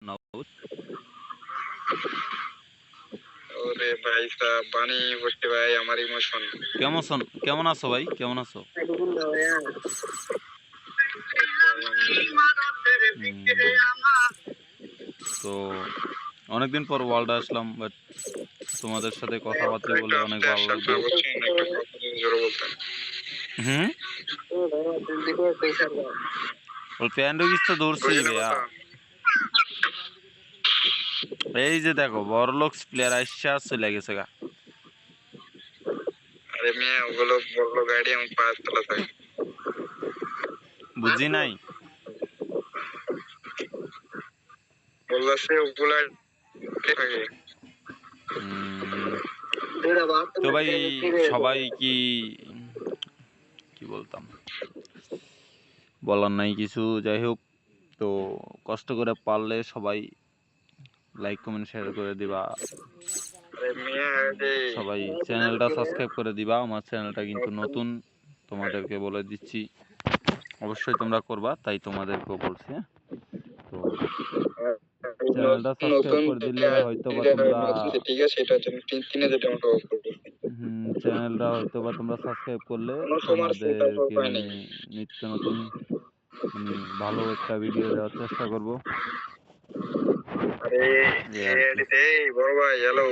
না। ওরে ভাই সাহেব পানি পড়ছে ভাই আমার ইমোশন। কেমন আছো ভাই? কেমন আছো? তো অনেকদিন পর ওয়ার্ল্ডে আসলাম, বাট তোমাদের সাথে কথাবার্তা বলে অনেক ভালো লাগলো। ওই প্যান্ডু কিছু ধরছি ভাইয়া। এই যে দেখো বড়লোকস প্লেয়ার আইসা চলে গেছে গা। আরে মেয়ে ওগুলো বড় গাড়ি আমি পাঁচ তলা থাকি। বুঝি নাই। বলছে ওগুলা থাকে। তো ভাই সবাই কি বলতাম, বলার নাই কিছু। যাই হোক, তো কষ্ট করে পারলে সবাই লাইক কমেন্ট শেয়ার করে দিবা, সবাই চ্যানেলটা সাবস্ক্রাইব করে দিবা। আমার চ্যানেলটা কিন্তু নতুন, তোমাদেরকে বলে দিচ্ছি, অবশ্যই তোমরা করবা, তাই তোমাদেরকেও বলছি। তো চ্যানেলটা সাবস্ক্রাইব করে দিলে হয়তো বা তোমরা ঠিক আছে, এটা তুমি 3000 টাকা করবে। চ্যানেলটা হয়তো বা তোমরা সাবস্ক্রাইব করলে তোমাদেরকে আমি নিত্য নতুন মানে ভালো একটা ভিডিও দেওয়ার চেষ্টা করব। আরে বড় ভাই হ্যালো।